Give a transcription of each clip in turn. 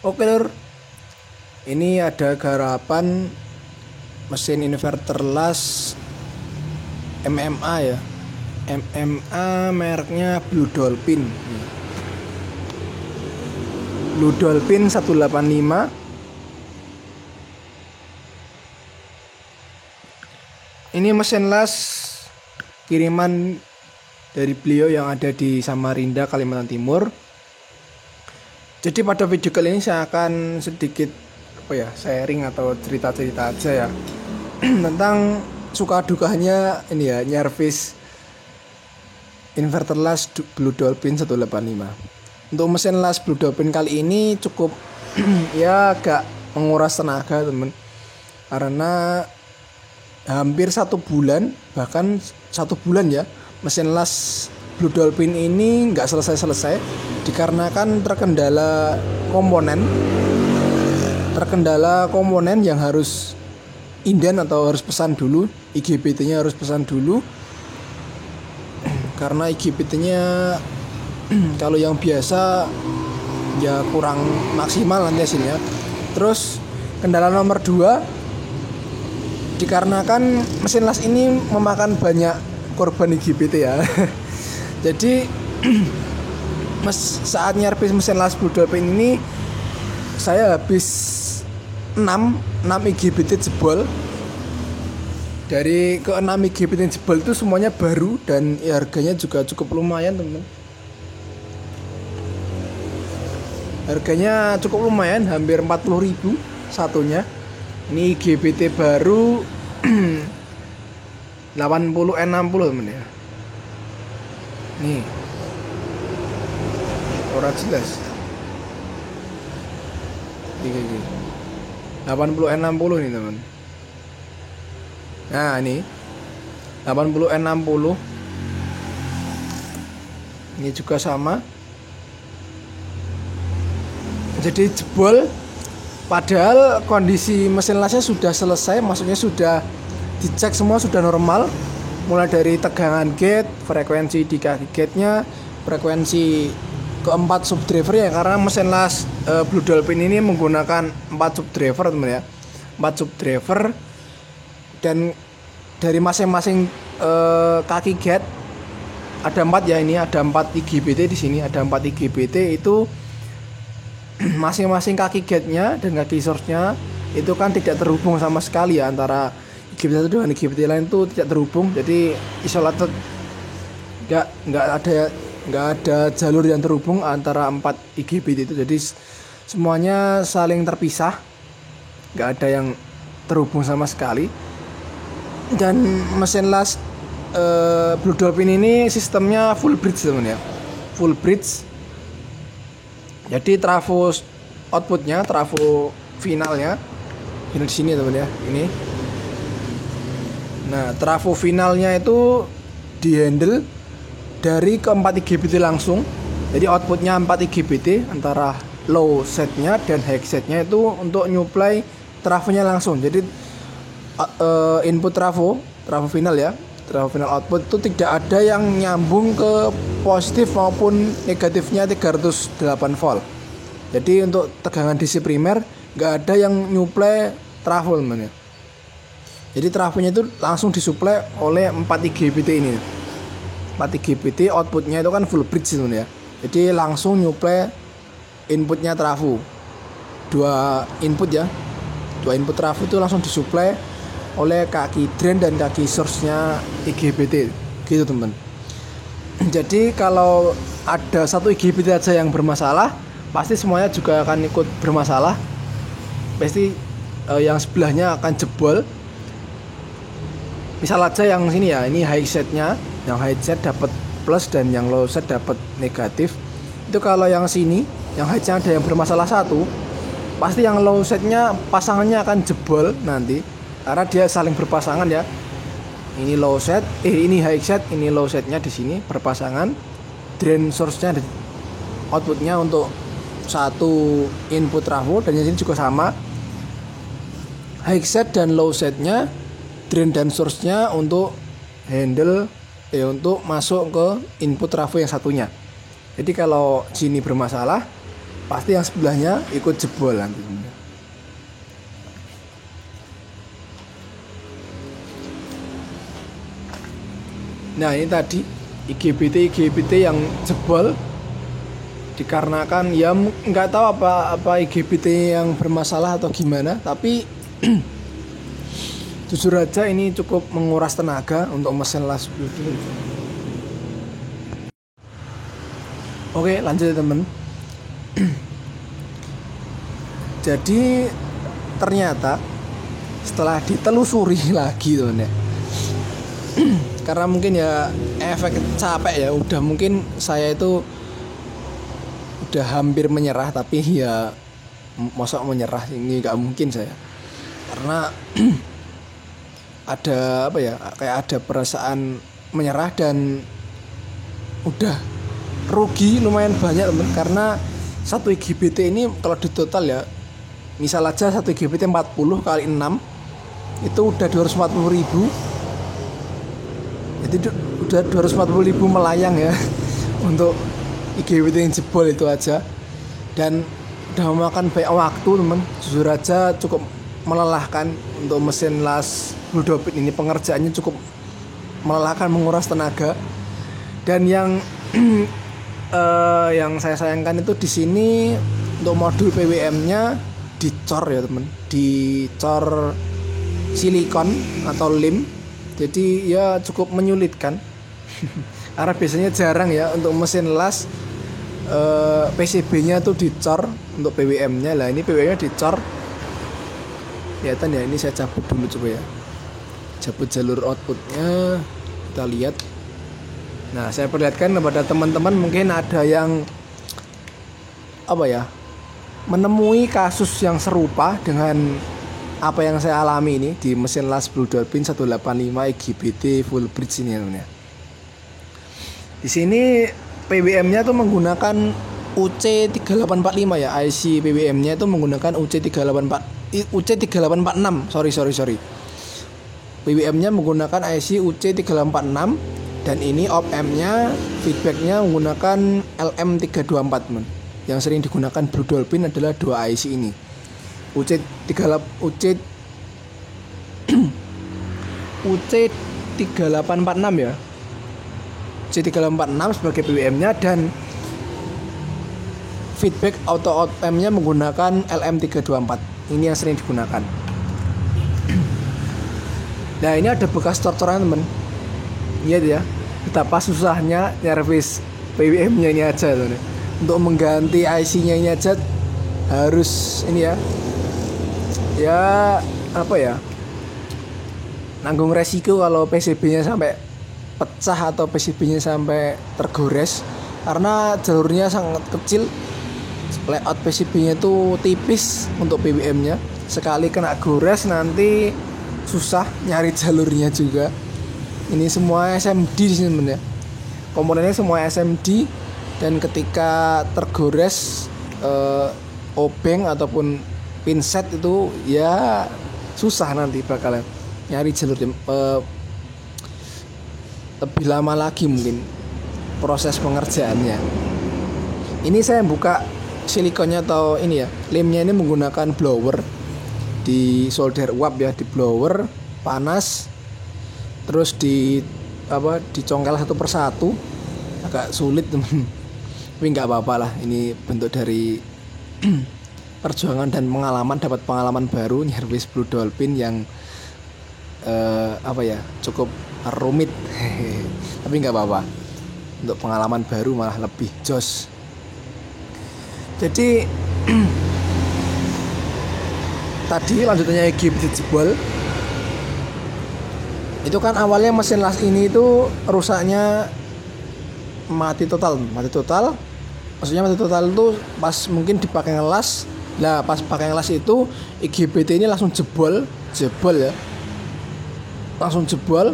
Oke lur, ini ada garapan mesin inverter las MMA ya. MMA mereknya Blue Dolphin. Blue Dolphin 185. Ini mesin las kiriman dari beliau yang ada di Samarinda, Kalimantan Timur. Jadi pada video kali ini saya akan sedikit sharing atau cerita-cerita aja ya tentang suka dukanya ini ya, nyervis inverter las Blue Dolphin 185. Untuk mesin las Blue Dolphin kali ini cukup ya agak menguras tenaga teman, karena hampir 1 bulan, bahkan 1 bulan ya, mesin las Blue Dolphin ini nggak selesai dikarenakan terkendala komponen yang harus inden atau harus pesan dulu, IGBT-nya harus pesan dulu, karena IGBT-nya kalau yang biasa ya kurang maksimal nanti hasilnya. Terus kendala nomor 2, dikarenakan mesin las ini memakan banyak korban IGBT ya. Jadi saat nyervis mesin las Blue Dolphin ini saya habis 6 IGBT jebol. Dari ke 6 IGBT jebol itu semuanya baru dan ya harganya juga cukup lumayan teman. Harganya cukup lumayan, hampir 40.000 satunya. Ini IGBT baru 80 60 teman ya. Nih orang jelas gini 80 60 nih teman. Nah ini 80 60 ini juga sama, jadi jebol padahal kondisi mesin lasnya sudah selesai, maksudnya sudah dicek semua sudah normal, mulai dari tegangan gate, frekuensi di kaki gate-nya, frekuensi keempat subdriver ya, karena mesin las Blue Dolphin ini menggunakan 4 subdriver teman ya, 4 subdriver, dan dari masing-masing kaki gate ada 4 ya, ini ada 4 IGBT di sini, ada 4 IGBT itu masing-masing kaki gate-nya dan kaki source-nya itu kan tidak terhubung sama sekali ya, antara IGBT satu dengan IGBT lain itu tidak terhubung, jadi isolated, nggak ada jalur yang terhubung antara 4 IGBT itu, jadi semuanya saling terpisah, nggak ada yang terhubung sama sekali. Dan mesin las Blue Dolphin ini sistemnya full bridge teman ya, full bridge. Jadi trafo outputnya, trafo finalnya ini di sini teman ya, ini. Nah, trafo finalnya itu dihandle dari keempat IGBT langsung. Jadi outputnya 4 IGBT antara low setnya dan high setnya itu untuk nyuplai trafonya langsung. Jadi input trafo final ya, trafo final output itu tidak ada yang nyambung ke positif maupun negatifnya 308 volt. Jadi untuk tegangan DC primer nggak ada yang nyuplai trafo teman ya. Jadi trafonya itu langsung disuplai oleh 4 IGBT ini. 4 IGBT outputnya itu kan full bridge teman ya. Jadi langsung nyuplai inputnya trafo. 2 input ya. 2 input trafo itu langsung disuplai oleh kaki drain dan kaki source-nya IGBT. Gitu teman. Jadi kalau ada 1 IGBT aja yang bermasalah, pasti semuanya juga akan ikut bermasalah. Pasti yang sebelahnya akan jebol. Misal aja yang sini ya, ini high setnya, yang high set dapat plus dan yang low set dapat negatif. Itu kalau yang sini, yang high set ada yang bermasalah 1, pasti yang low setnya pasangannya akan jebol nanti, karena dia saling berpasangan ya. Ini low set, ini high set, ini low setnya di sini berpasangan. Drain source-nya outputnya untuk 1 input trafo, dan yang sini juga sama. High set dan low setnya, drain dan source-nya untuk handle untuk masuk ke input trafo yang satunya. Jadi kalau sini bermasalah, pasti yang sebelahnya ikut jebol nanti. Nah ini tadi IGBT yang jebol dikarenakan ya nggak tahu apa IGBT yang bermasalah atau gimana, tapi jujur aja ini cukup menguras tenaga untuk mesin las Bluetooth. Oke, lanjut ya temen. Jadi ternyata setelah ditelusuri lagi temen ya, karena mungkin ya efek capek ya, udah mungkin saya itu udah hampir menyerah, tapi ya masa menyerah ini gak mungkin saya, karena ada apa ya, kayak ada perasaan menyerah dan udah rugi lumayan banyak temen. Karena 1 IGBT ini kalau di total ya, misal aja 1 IGBT 40 kali 6 itu udah 240.000. Jadi udah 240.000 melayang ya untuk IGBT yang jebol itu aja, dan udah memakan banyak waktu temen. Jujur aja cukup melelahkan untuk mesin las Blue Dolphin ini, pengerjaannya cukup melelahkan, menguras tenaga. Dan yang yang saya sayangkan itu di sini untuk modul PWM-nya dicor ya temen, dicor silikon atau lem. Jadi ya cukup menyulitkan karena biasanya jarang ya untuk mesin las PCB-nya tuh dicor untuk PWM-nya. Lah ini PWM-nya dicor. Kelihatan ya, ini saya cabut dulu coba ya. Cabut jalur outputnya, kita lihat. Nah, saya perlihatkan kepada teman-teman, mungkin ada yang apa ya, menemui kasus yang serupa dengan apa yang saya alami ini di mesin las Blue Dolphin 185 IGBT full bridge ini ya. Di sini PWM-nya tuh menggunakan UC3845 ya, IC PWM-nya itu menggunakan UC3846. Sorry. PWM-nya menggunakan IC UC346 dan ini op-amp-nya, feedback-nya menggunakan LM324 teman. Yang sering digunakan Blue Dolphin adalah 2 IC ini. UC3846 ya. C346 sebagai PWM-nya dan feedback auto op-amp-nya menggunakan LM324. Ini yang sering digunakan. Nah, ini ada bekas cor-coran teman. Lihat ya, betapa susahnya nyervis PWM-nya ini aja teman. Untuk mengganti IC-nya ini aja harus ini ya. Ya, apa ya? Nanggung resiko kalau PCB-nya sampai pecah atau PCB-nya sampai tergores, karena jalurnya sangat kecil. Layout PCB-nya itu tipis untuk PWM-nya. Sekali kena gores nanti susah nyari jalurnya juga. Ini semua SMD di sini teman ya. Komponennya semua SMD, dan ketika tergores obeng ataupun pinset itu ya susah nanti bakalan nyari jalurnya. Lebih lama lagi mungkin proses pengerjaannya. Ini saya buka silikonnya atau ini ya, lemnya ini menggunakan blower di solder uap ya, di blower panas, terus dicongkel satu persatu. Agak sulit teman, tapi nggak apa-apa lah. Ini bentuk dari perjuangan dan pengalaman, dapat pengalaman baru nyervis Blue Dolphin yang cukup rumit. Tapi nggak apa-apa, untuk pengalaman baru malah lebih jos. Jadi tadi lanjutannya IGBT jebol. Itu kan awalnya mesin las ini itu rusaknya mati total. Maksudnya mati total itu pas mungkin dipakai ngelas. Nah, pas pakai ngelas itu IGBT ini langsung jebol ya. Langsung jebol.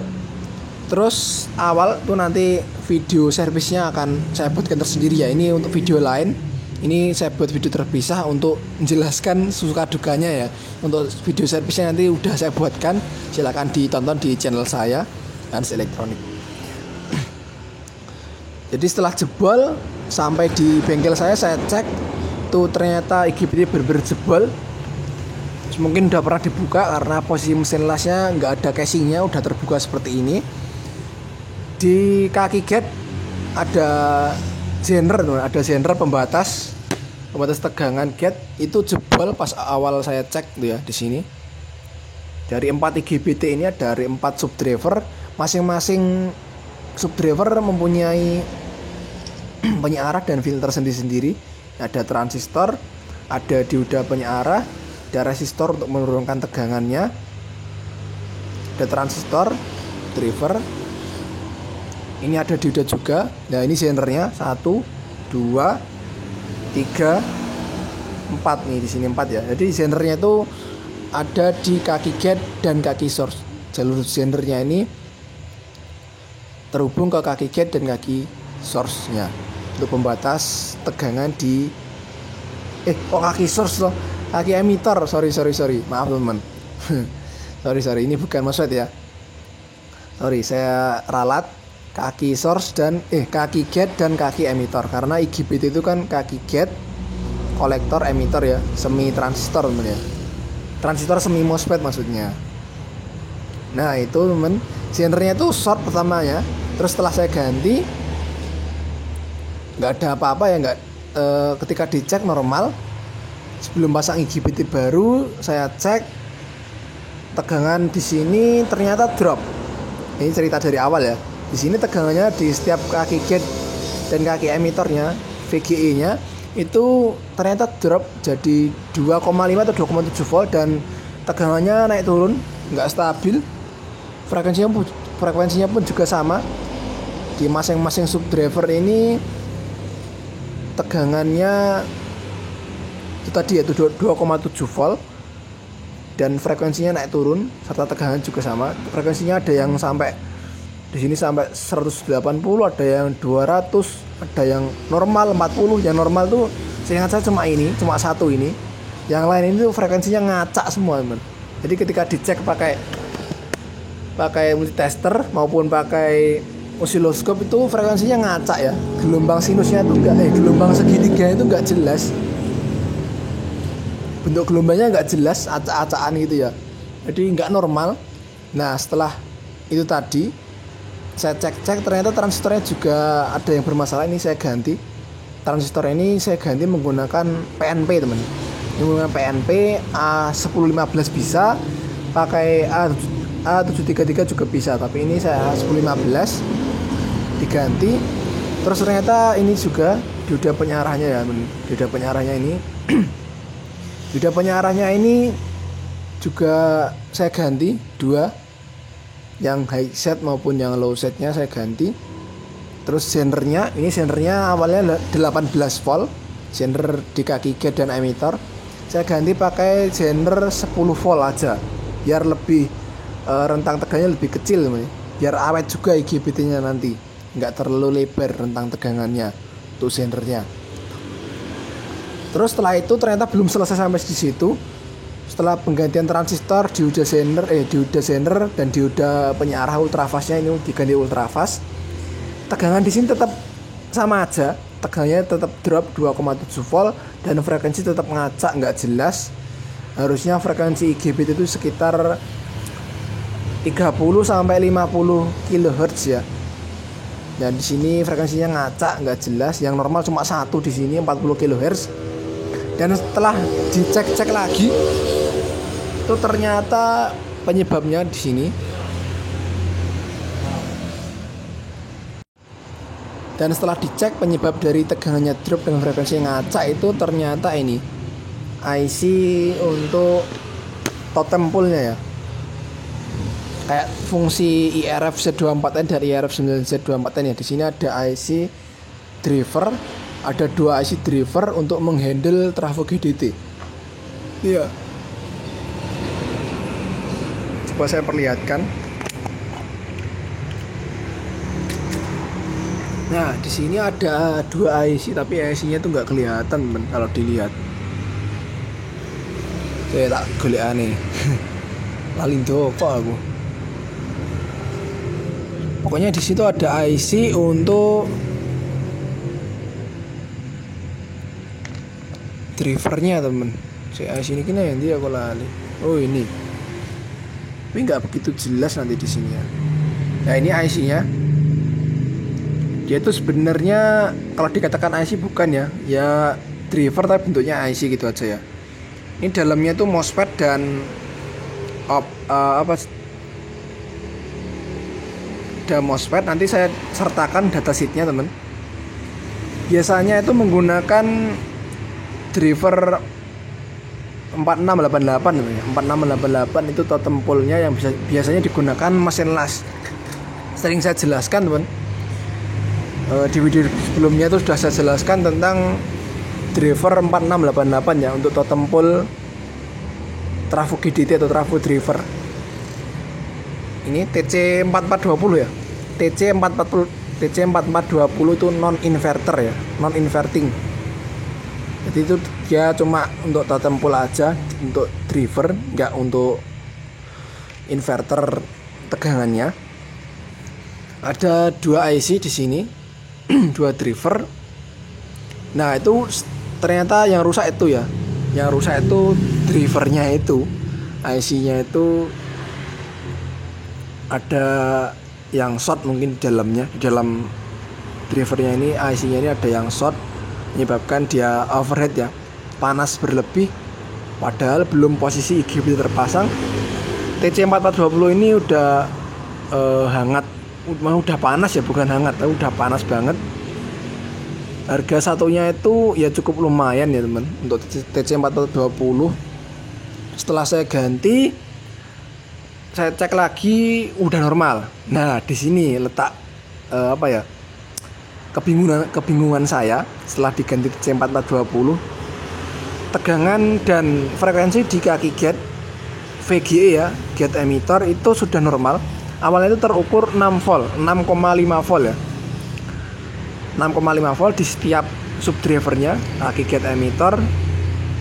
Terus awal tuh nanti video servisnya akan saya buatkan tersendiri ya. Ini untuk video lain. Ini saya buat video terpisah untuk menjelaskan suka dukanya ya. Untuk video servisnya nanti udah saya buatkan. Silakan ditonton di channel saya, Hans Elektronik. Jadi setelah jebol sampai di bengkel saya cek itu ternyata IGBT bener-bener jebol. Mungkin udah pernah dibuka karena posisi mesin lasnya nggak ada casingnya, udah terbuka seperti ini. Di kaki gate ada genre pembatas tegangan gate, itu jebol pas awal saya cek tuh ya di sini. Dari 4 IGBT ini ada dari 4 subdriver, masing-masing subdriver mempunyai penyearah dan filter sendiri-sendiri. Ada transistor, ada dioda penyearah, ada resistor untuk menurunkan tegangannya, ada transistor, driver. Ini ada dioda juga. Nah ini genre-nya 1, 2, 3, 4 nih, di sini 4 ya. Jadi genre-nya itu ada di kaki gate dan kaki source. Jalur genre-nya ini terhubung ke kaki gate dan kaki source-nya untuk pembatas tegangan di kaki source loh, kaki emitter. Sorry, maaf teman. sorry, ini bukan MOSFET ya. Sorry, saya ralat kaki source dan kaki gate dan kaki emitter, karena IGBT itu kan kaki gate, kolektor, emitter ya, semi transistor teman ya. Transistor semi MOSFET maksudnya. Nah itu teman, genre-nya itu short pertamanya. Terus setelah saya ganti nggak ada apa-apa ya, ketika dicek normal. Sebelum pasang IGBT baru saya cek tegangan di sini ternyata drop. Ini cerita dari awal ya. Di sini tegangannya di setiap kaki gate dan kaki emitternya, VGE-nya itu ternyata drop jadi 2,5 atau 2,7 volt, dan tegangannya naik turun, nggak stabil. Frekuensinya pun juga sama. Di masing-masing subdriver ini tegangannya itu tadi yaitu 2,7 volt, dan frekuensinya naik turun serta tegangan juga sama. Frekuensinya ada yang sampai di sini sampai 180, ada yang 200, ada yang normal 40. Yang normal tuh seingat saya cuma satu ini. Yang lain ini tuh frekuensinya ngacak semua, teman. Jadi ketika dicek pakai multitester maupun pakai osiloskop itu frekuensinya ngacak ya. Gelombang sinusnya itu gelombang segitiga itu enggak jelas. Bentuk gelombangnya enggak jelas, acak-acakan gitu ya. Jadi enggak normal. Nah, setelah itu tadi saya cek ternyata transistornya juga ada yang bermasalah. Ini saya ganti transistor, ini saya ganti menggunakan PNP teman. Menggunakan PNP A1015 bisa, pakai A733 juga bisa, tapi ini saya A1015 diganti. Terus ternyata ini juga dioda penyarahnya ya, dioda penyarahnya ini dioda penyarahnya ini juga saya ganti 2, yang high set maupun yang low setnya saya ganti. Terus genre-nya awalnya 18 volt, genre di kaki gate dan emitter. Saya ganti pakai genre 10 volt aja, biar lebih rentang tegangannya lebih kecil, biar awet juga IGBT-nya nanti, nggak terlalu lebar rentang tegangannya untuk genre-nya. Terus setelah itu ternyata belum selesai sampai di situ. Setelah penggantian transistor, dioda sender dan dioda penyarah ultrafastnya ini diganti ultrafast, tegangan di sini tetap sama aja, tegangannya tetap drop 2,7 volt dan frekuensi tetap ngacak, nggak jelas. Harusnya frekuensi IGBT itu sekitar 30 sampai 50 kHz ya. Dan di sini frekuensinya ngacak, nggak jelas. Yang normal cuma satu, di sini 40 kHz. Dan setelah dicek lagi, itu ternyata penyebabnya di sini. Dan setelah dicek penyebab dari tegangannya drop dan frekuensi ngacak itu ternyata ini IC untuk totem pole-nya ya. Kayak fungsi IRF Z24N dari IRF 9Z24N ya. Di sini ada IC driver, ada 2 IC driver untuk menghandle trafo GDT. Iya. Coba saya perlihatkan. Nah, di sini ada 2 IC, tapi IC-nya tuh nggak kelihatan, teman, kalau dilihat. Saya tak golek aneh. Lalindo apa aku? Pokoknya di situ ada IC untuk drivernya temen. Si IC ini kena yang dia aku lali. Oh ini. Tapi nggak begitu jelas nanti di sini ya. Nah ini IC-nya. Dia tuh sebenarnya kalau dikatakan IC bukan ya, ya driver tapi bentuknya IC gitu aja ya. Ini dalamnya tuh MOSFET dan ada MOSFET. Nanti saya sertakan datasheetnya temen. Biasanya itu menggunakan driver 4688 namanya. 4688 itu totem pole-nya yang biasanya digunakan mesin las. Sering saya jelaskan teman. Di video sebelumnya itu sudah saya jelaskan tentang driver 4688 ya untuk totem pole trafo GDT atau trafo driver. Ini TC4420 ya. TC4420 itu non inverter ya, non inverting. Jadi itu dia cuma untuk totem pole aja, untuk driver, nggak untuk inverter tegangannya. Ada 2 IC di sini. 2 driver. Nah itu ternyata yang rusak itu ya, yang rusak itu drivernya itu, IC-nya itu ada yang short mungkin di dalamnya, di dalam drivernya ini IC-nya ini ada yang short, menyebabkan dia overheat ya, panas berlebih. Padahal belum posisi IGBT terpasang. TC4420 ini udah hangat. Udah panas ya, bukan hangat, tapi udah panas banget. Harga satunya itu ya cukup lumayan ya teman untuk TC4420. Setelah saya ganti, saya cek lagi udah normal. Nah di sini letak kebingungan saya setelah diganti TC4420. Tegangan dan frekuensi di kaki gate VGE ya, gate emitter itu sudah normal. Awalnya itu terukur 6 volt, 6,5 volt ya. 6,5 volt di setiap subdrivernya, kaki gate emitter,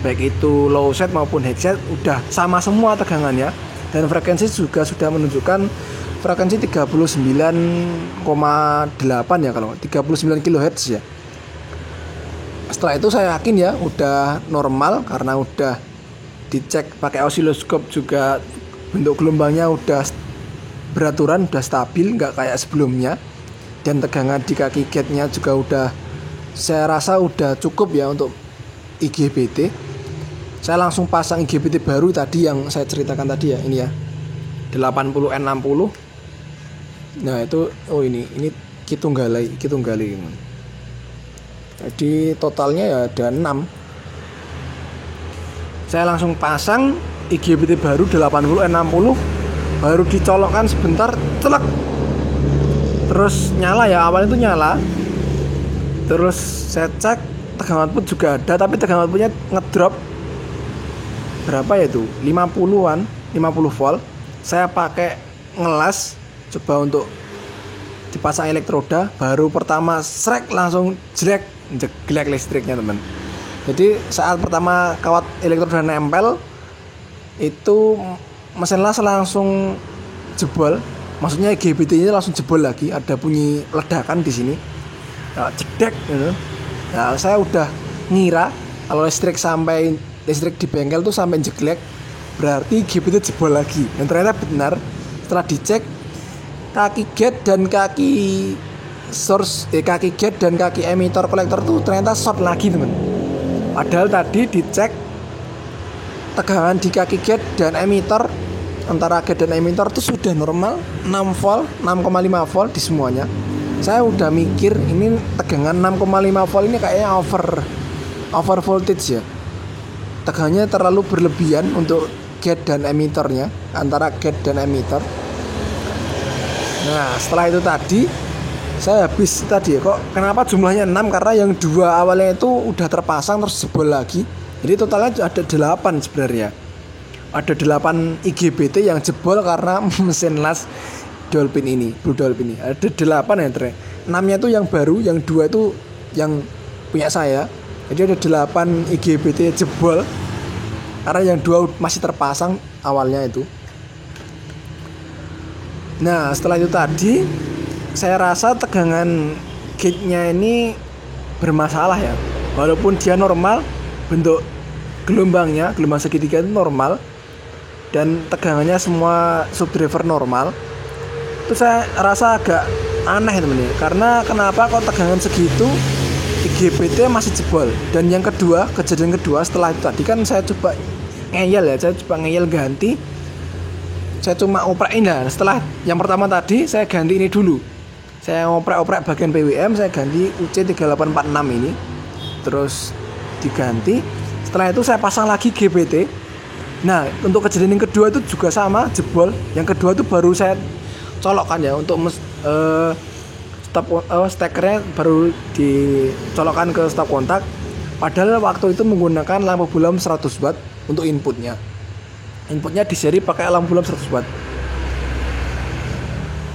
baik itu low set maupun high set udah sama semua tegangannya, dan frekuensi juga sudah menunjukkan frekuensi 39,8 ya, kalau 39 kHz ya. Setelah itu saya yakin ya udah normal karena udah dicek pakai osiloskop juga, bentuk gelombangnya udah beraturan, udah stabil, nggak kayak sebelumnya. Dan tegangan di kaki gate-nya juga udah, saya rasa udah cukup ya untuk IGBT. Saya langsung pasang IGBT baru tadi yang saya ceritakan tadi ya, ini ya 80N60. Nah itu, oh ini kitunggali. Jadi totalnya ya ada 6. Saya langsung pasang IGBT baru 80N60. Baru dicolokkan sebentar, celak, terus nyala ya, awalnya itu nyala. Terus saya cek tegangan output juga ada, tapi tegangan outputnya ngedrop berapa ya itu, 50 volt. Saya pakai ngelas, coba untuk dipasang elektroda, baru pertama srek langsung jeglek listriknya teman. Jadi saat pertama kawat elektroda nempel itu mesin las langsung jebol, maksudnya IGBT-nya langsung jebol lagi, ada bunyi ledakan di sini, nah, jedek gitu. Nah, saya udah ngira kalau listrik di bengkel tuh sampai jeglek, berarti IGBT jebol lagi. Dan ternyata benar, setelah dicek kaki gate dan kaki gate dan kaki emitter kolektor tuh ternyata short lagi teman. Padahal tadi dicek tegangan di kaki gate dan emitter, antara gate dan emitter itu sudah normal 6 volt, 6,5 volt di semuanya. Saya udah mikir ini tegangan 6,5 volt ini kayaknya over voltage ya. Tegangannya terlalu berlebihan untuk gate dan emitternya, antara gate dan emitter. Nah setelah itu tadi saya habis tadi kok kenapa jumlahnya 6, karena yang 2 awalnya itu udah terpasang terus jebol lagi. Jadi totalnya ada 8 sebenarnya. Ada 8 IGBT yang jebol karena mesin las Dolphin ini, Blue Dolphin ini. Ada 8 ya, 6-nya itu yang baru, yang 2 itu yang punya saya. Jadi ada 8 IGBT jebol karena yang 2 masih terpasang awalnya itu. Nah, setelah itu tadi saya rasa tegangan gate-nya ini bermasalah ya. Walaupun dia normal, bentuk gelombang segitiga itu normal dan tegangannya semua subdriver normal. Itu saya rasa agak aneh teman-teman, karena kenapa kok tegangan segitu IGBT masih jebol. Dan yang kedua, kejadian kedua setelah itu tadi kan saya coba ngeyel ganti, saya cuma oprekin. Nah setelah yang pertama tadi saya ganti ini dulu, saya ngoprek bagian PWM, saya ganti UC3846 ini, terus diganti. Setelah itu saya pasang lagi GBT. Nah untuk kejadian yang kedua itu juga sama, jebol. Yang kedua itu baru saya colokkan ya, untuk stekernya baru dicolokkan ke stop kontak. Padahal waktu itu menggunakan lampu bulam 100 watt untuk inputnya di seri pakai lampu bulam 100 watt.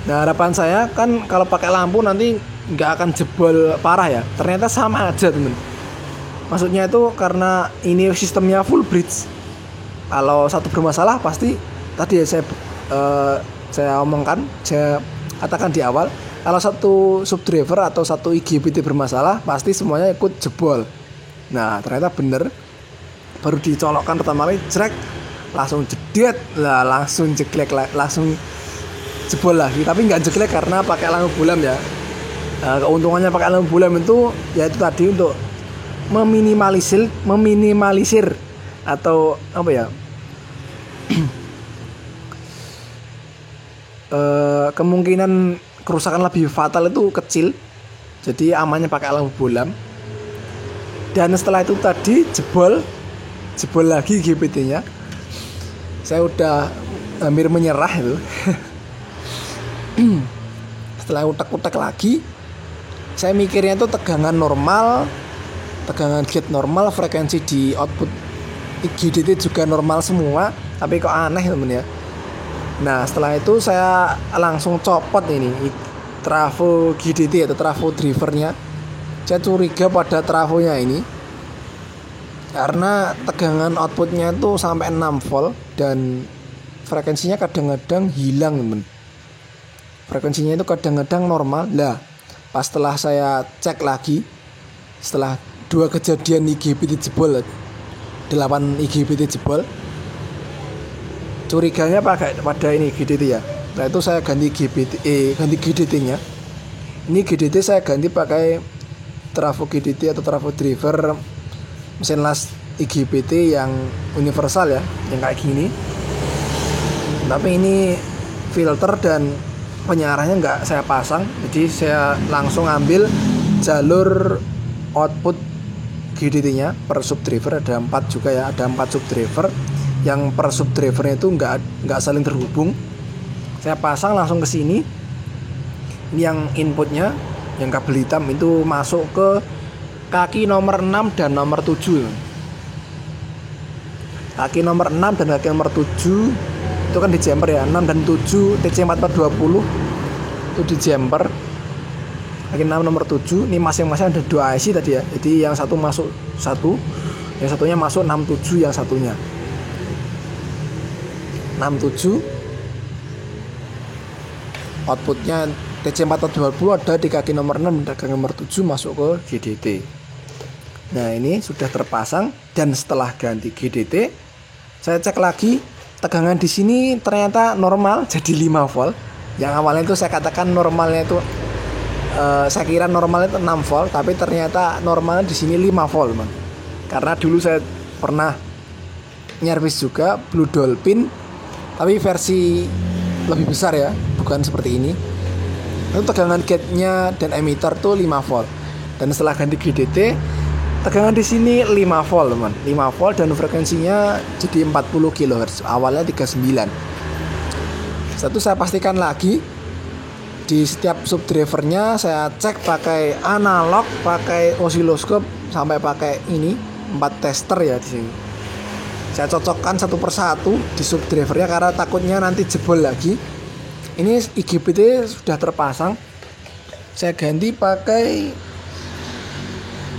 Nah harapan saya kan kalau pakai lampu nanti nggak akan jebol parah ya. Ternyata sama aja temen. Maksudnya itu karena ini sistemnya full bridge, kalau satu bermasalah pasti tadi ya saya katakan di awal, kalau satu subdriver atau satu IGBT bermasalah pasti semuanya ikut jebol. Nah ternyata bener, baru dicolokkan pertama kali jrek langsung jedet lah, langsung jeglek, langsung jebol lagi. Tapi nggak jeglek karena pakai lampu bulam ya. Nah, keuntungannya pakai lampu bulam itu ya itu tadi, untuk meminimalisir atau apa ya, kemungkinan kerusakan lebih fatal itu kecil. Jadi amannya pakai lampu bulam. Dan setelah itu tadi jebol lagi GPT-nya. Saya udah hampir menyerah itu. Setelah utek-utek lagi, saya mikirnya itu tegangan normal, tegangan gate normal, frekuensi di output IGBT juga normal semua, tapi kok aneh temen ya. Nah setelah itu saya langsung copot ini trafo GDT atau trafo drivernya. Saya curiga pada trafonya ini, karena tegangan outputnya itu sampai 6 volt dan frekuensinya kadang-kadang hilang temen. Frekuensinya itu kadang-kadang normal. Lah pas setelah saya cek lagi, setelah 2 kejadian IGBT jebol, 8 IGBT jebol, curiganya pada ini GDT ya. Nah itu saya ganti ganti GDT-nya. Ini GDT saya ganti pakai trafo GDT atau trafo driver mesin las IGBT yang universal ya, yang kayak gini. Tapi ini filter dan penyiarannya nggak saya pasang, jadi saya langsung ambil jalur output GDT-nya per subdriver. Ada 4 juga ya, ada 4 subdriver. Yang per subdrivernya itu nggak saling terhubung. Saya pasang langsung ke sini. Ini yang inputnya, yang kabel hitam itu masuk ke kaki nomor 6 dan nomor 7. Kaki nomor 6 dan kaki nomor 7 itu kan di jumper ya. 6 dan 7 TC4420 itu di jumper. Kaki 6 nomor 7 ini masing-masing ada 2 IC tadi ya. Jadi yang satu masuk 1, yang satunya masuk 67, yang satunya 67. Outputnya TC4420 ada di kaki nomor 6 dan kaki nomor 7 masuk ke GDT. Nah ini sudah terpasang, dan setelah ganti GDT saya cek lagi tegangan di sini ternyata normal jadi 5 volt. Yang awalnya itu saya katakan normalnya itu saya kira normalnya itu 6 volt, tapi ternyata normalnya di sini 5 volt, man. Karena dulu saya pernah nyervis juga Blue Dolphin, tapi versi lebih besar ya, bukan seperti ini. Itu tegangan gate-nya dan emitter tuh 5 volt. Dan setelah ganti GDT, tegangan di sini 5 volt, teman. 5 volt dan frekuensinya jadi 40 kHz. Awalnya 39. Setelah itu saya pastikan lagi di setiap subdrivernya, saya cek pakai analog, pakai osiloskop, sampai pakai ini 4 tester ya di sini. Saya cocokkan satu persatu di subdrivernya karena takutnya nanti jebol lagi. Ini IGBT sudah terpasang. Saya ganti pakai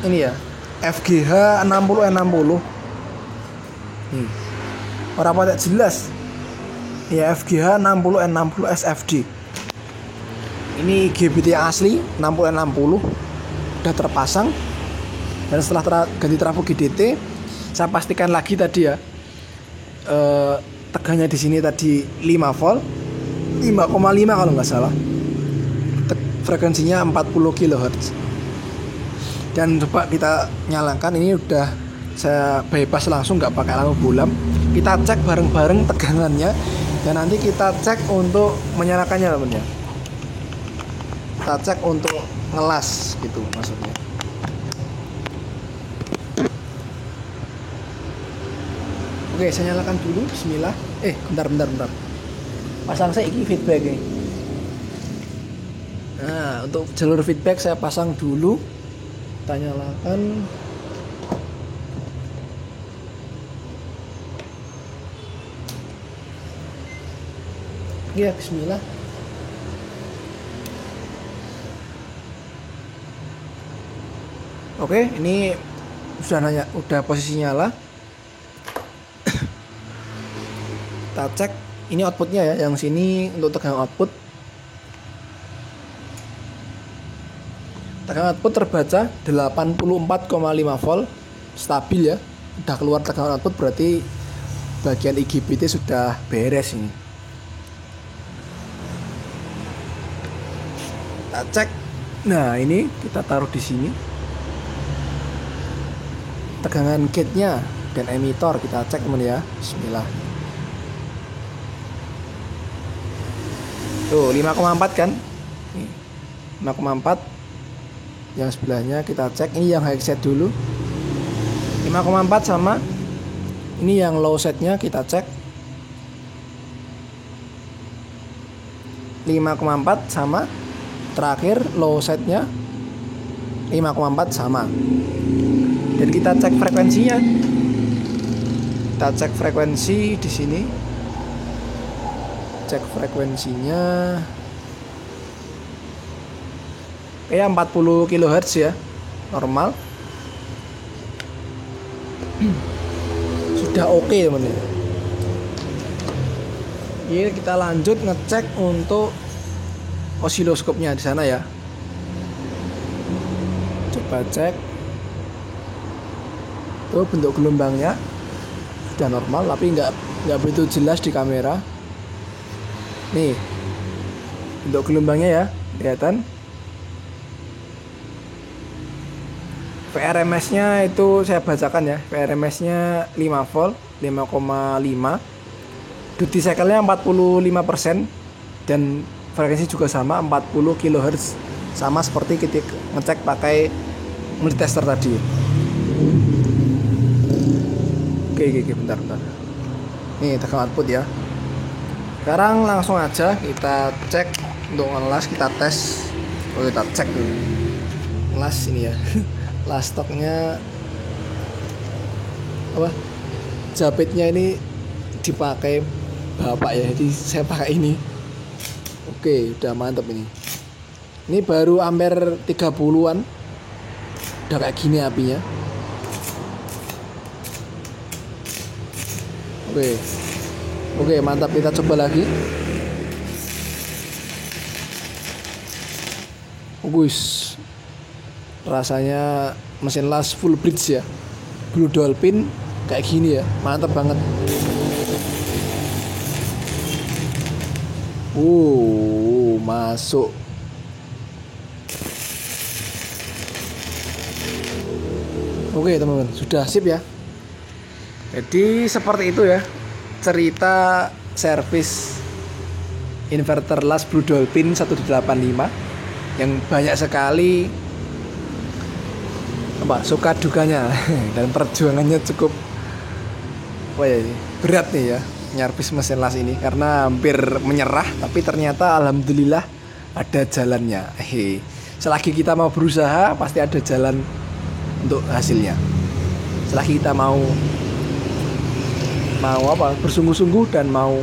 ini ya, FGH 60N60. Orang pada jelas. Ya, FGH 60N60 SFD. Ini IGBT asli 60N60 sudah terpasang. Dan setelah ganti trafo GDT, Saya pastikan lagi tadi ya, tegangannya di sini tadi 5 volt, 5,5 kalau nggak salah. Frekuensinya 40 kHz. Dan coba kita nyalakan, ini udah saya bypass langsung, nggak pakai lampu bolam. Kita cek bareng-bareng tegangannya, dan nanti kita cek untuk menyalakannya teman ya. Kita cek untuk ngelas gitu maksudnya. Oke, saya nyalakan dulu. Bismillah. Bentar. Pasang saya ini feedback ini. Nah, untuk jalur feedback saya pasang dulu. Kita nyalakan. Ya, bismillah. Oke, ini udah posisi nyala. Kita cek ini outputnya ya, yang sini untuk tegangan output. Tegangan output terbaca 84,5 volt, stabil ya. Udah keluar tegangan output, berarti bagian IGBT sudah beres ini. Kita cek. Nah, ini kita taruh di sini. Tegangan gate-nya dan emitor kita cek teman ya. Bismillah. Tuh 5,4 kan? 5,4. Yang sebelahnya kita cek, ini yang high set dulu. 5,4 sama. Ini yang low setnya kita cek. 5,4 sama. Terakhir low setnya 5,4 sama. Dan kita cek frekuensinya. Kita cek frekuensi di sini. Cek frekuensinya. 40 kHz ya. Normal. Sudah oke teman-teman. Ini kita lanjut ngecek untuk osiloskopnya di sana ya. Coba cek. Tuh bentuk gelombangnya sudah normal, tapi nggak begitu jelas di kamera. Nih bentuk gelombangnya ya, kelihatan. VRMS-nya itu saya bacakan ya. VRMS-nya 5 volt, 5,5. Duty cycle-nya 45%, dan frekuensi juga sama 40 kHz. Sama seperti ketika ngecek pakai multitester tadi. Oke, bentar. Nih tegangan output ya. Sekarang langsung aja kita cek untuk ngelas, kita tes. Kita cek dulu. Ngelas ini ya. Las stoknya apa? Jepitnya ini dipakai bapak ya. Jadi saya pakai ini. Oke, udah mantap ini. Ini baru ampere 30-an. Udah kayak gini apinya. Oke, mantap, kita coba lagi. Guys, rasanya mesin las full bridge ya, Blue Dolphin kayak gini ya, mantap banget. Masuk. Oke teman-teman, sudah sip ya. Jadi seperti itu ya cerita servis inverter las Blue Dolphin 185 yang banyak sekali suka dukanya dan perjuangannya cukup berat nih ya nyervis mesin las ini, karena hampir menyerah, tapi ternyata alhamdulillah ada jalannya. Selagi kita mau berusaha pasti ada jalan untuk hasilnya. Selagi kita mau bersungguh-sungguh dan mau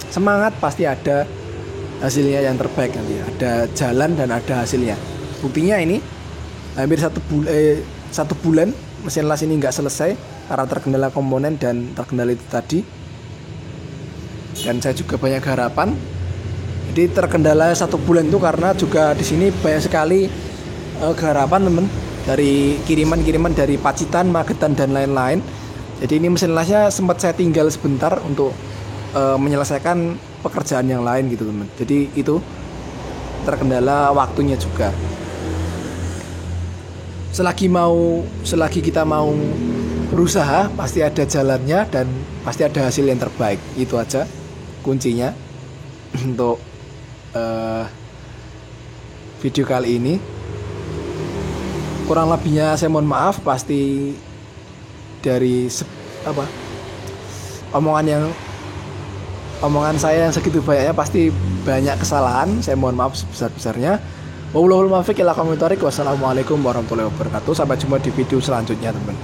semangat, pasti ada hasilnya yang terbaik nanti. Ada jalan dan ada hasilnya. Buktinya ini hampir satu bulan mesin las ini nggak selesai karena terkendala komponen dan terkendala itu tadi. Dan saya juga banyak harapan. Jadi terkendala 1 bulan itu karena juga di sini banyak sekali garapan temen. dari kiriman dari Pacitan, Magetan dan lain-lain. Jadi ini mesin lasnya sempat saya tinggal sebentar untuk menyelesaikan pekerjaan yang lain gitu teman. Jadi itu terkendala waktunya juga. Selagi kita mau berusaha, pasti ada jalannya dan pasti ada hasil yang terbaik. Itu aja kuncinya untuk video kali ini. Kurang lebihnya saya mohon maaf, pasti dari omongan saya yang segitu banyaknya pasti banyak kesalahan. Saya mohon maaf sebesar-besarnya. Wassalamualaikum warahmatullahi wabarakatuh. Sampai jumpa di video selanjutnya teman.